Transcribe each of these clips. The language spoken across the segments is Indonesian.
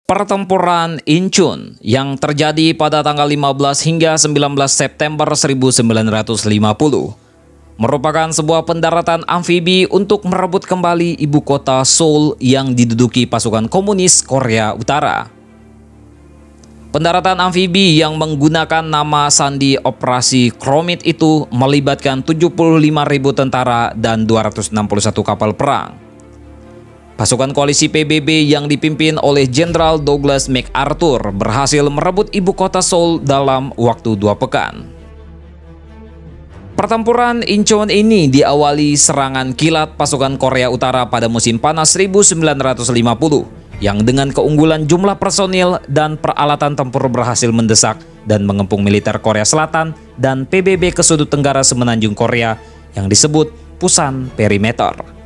Pertempuran Inchun yang terjadi pada tanggal 15 hingga 19 September 1950 merupakan sebuah pendaratan amfibi untuk merebut kembali ibu kota Seoul yang diduduki pasukan komunis Korea Utara. Pendaratan amfibi yang menggunakan nama sandi Operasi Chromite itu melibatkan 75.000 tentara dan 261 kapal perang. Pasukan koalisi PBB yang dipimpin oleh Jenderal Douglas MacArthur berhasil merebut ibu kota Seoul dalam waktu 2 pekan. Pertempuran Inchon ini diawali serangan kilat pasukan Korea Utara pada musim panas 1950 yang dengan keunggulan jumlah personil dan peralatan tempur berhasil mendesak dan mengepung militer Korea Selatan dan PBB ke sudut tenggara semenanjung Korea yang disebut Pusan Perimeter.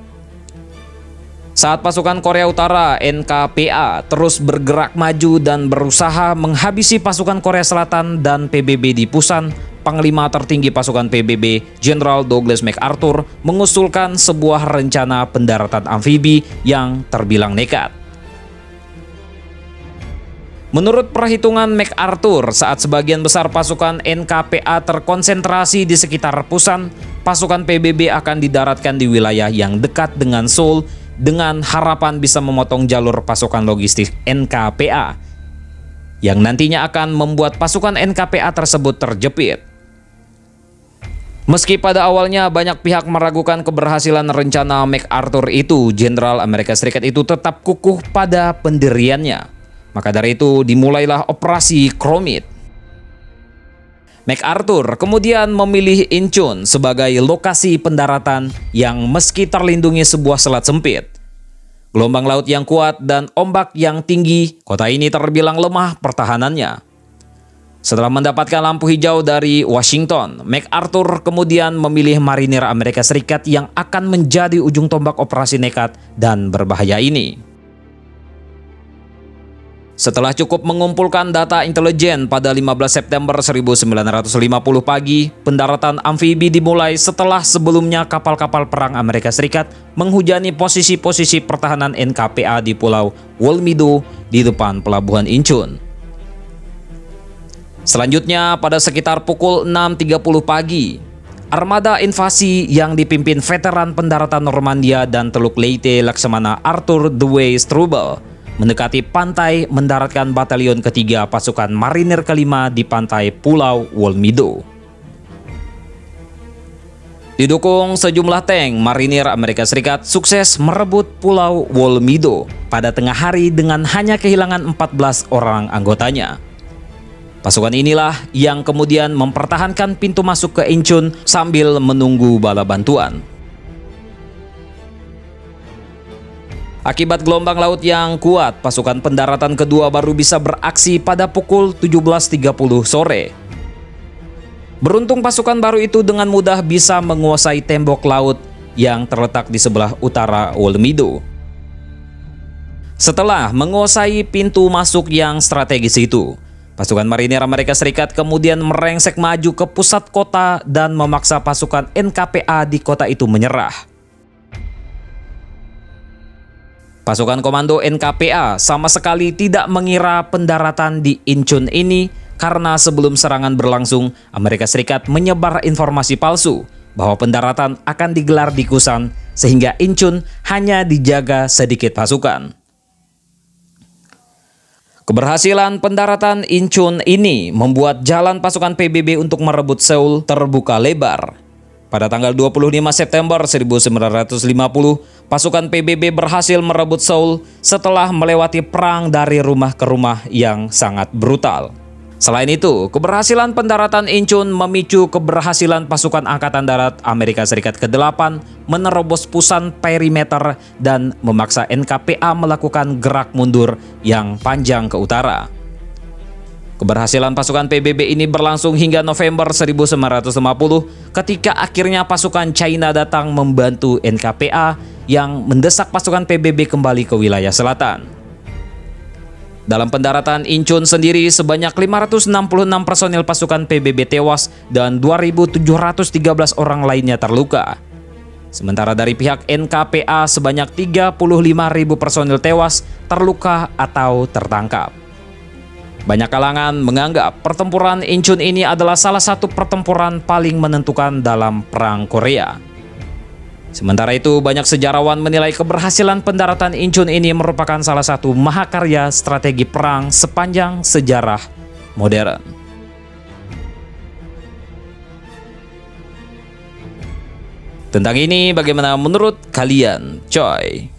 Saat pasukan Korea Utara (NKPA) terus bergerak maju dan berusaha menghabisi pasukan Korea Selatan dan PBB di Pusan, Panglima tertinggi pasukan PBB, Jenderal Douglas MacArthur, mengusulkan sebuah rencana pendaratan amfibi yang terbilang nekat. Menurut perhitungan MacArthur, saat sebagian besar pasukan NKPA terkonsentrasi di sekitar Pusan, pasukan PBB akan didaratkan di wilayah yang dekat dengan Seoul dengan harapan bisa memotong jalur pasukan logistik NKPA yang nantinya akan membuat pasukan NKPA tersebut terjepit. Meski pada awalnya banyak pihak meragukan keberhasilan rencana MacArthur itu, Jenderal Amerika Serikat itu tetap kukuh pada pendiriannya. Maka dari itu dimulailah Operasi Chromite. MacArthur kemudian memilih Inchon sebagai lokasi pendaratan yang meski terlindungi sebuah selat sempit, gelombang laut yang kuat dan ombak yang tinggi, kota ini terbilang lemah pertahanannya. Setelah mendapatkan lampu hijau dari Washington, MacArthur kemudian memilih marinir Amerika Serikat yang akan menjadi ujung tombak operasi nekat dan berbahaya ini. Setelah cukup mengumpulkan data intelijen pada 15 September 1950 pagi, pendaratan amfibi dimulai setelah sebelumnya kapal-kapal perang Amerika Serikat menghujani posisi-posisi pertahanan NKPA di Pulau Wolmido di depan pelabuhan Inchon. Selanjutnya, pada sekitar pukul 6.30 pagi, armada invasi yang dipimpin veteran pendaratan Normandia dan Teluk Leyte Laksamana Arthur Dewey Struble mendekati pantai mendaratkan batalion ketiga pasukan marinir kelima di pantai Pulau Wolmido. Didukung sejumlah tank, marinir Amerika Serikat sukses merebut Pulau Wolmido pada tengah hari dengan hanya kehilangan 14 orang anggotanya. Pasukan inilah yang kemudian mempertahankan pintu masuk ke Inchon sambil menunggu bala bantuan. Akibat gelombang laut yang kuat, pasukan pendaratan kedua baru bisa beraksi pada pukul 17.30 sore. Beruntung pasukan baru itu dengan mudah bisa menguasai tembok laut yang terletak di sebelah utara Wolmido. Setelah menguasai pintu masuk yang strategis itu, pasukan marinir Amerika Serikat kemudian merengsek maju ke pusat kota dan memaksa pasukan NKPA di kota itu menyerah. Pasukan komando NKPA sama sekali tidak mengira pendaratan di Inchon ini karena sebelum serangan berlangsung, Amerika Serikat menyebar informasi palsu bahwa pendaratan akan digelar di Pusan sehingga Inchon hanya dijaga sedikit pasukan. Keberhasilan pendaratan Inchon ini membuat jalan pasukan PBB untuk merebut Seoul terbuka lebar. Pada tanggal 25 September 1950, pasukan PBB berhasil merebut Seoul setelah melewati perang dari rumah ke rumah yang sangat brutal. Selain itu, keberhasilan pendaratan Inchon memicu keberhasilan pasukan Angkatan Darat Amerika Serikat ke-8 menerobos Pusan Perimeter dan memaksa NKPA melakukan gerak mundur yang panjang ke utara. Keberhasilan pasukan PBB ini berlangsung hingga November 1950 ketika akhirnya pasukan China datang membantu NKPA yang mendesak pasukan PBB kembali ke wilayah selatan. Dalam pendaratan Inchon sendiri sebanyak 566 personil pasukan PBB tewas dan 2.713 orang lainnya terluka. Sementara dari pihak NKPA sebanyak 35.000 personil tewas, terluka atau tertangkap. Banyak kalangan menganggap pertempuran Inchun ini adalah salah satu pertempuran paling menentukan dalam Perang Korea. Sementara itu, banyak sejarawan menilai keberhasilan pendaratan Inchun ini merupakan salah satu mahakarya strategi perang sepanjang sejarah modern. Tentang ini, bagaimana menurut kalian, coy?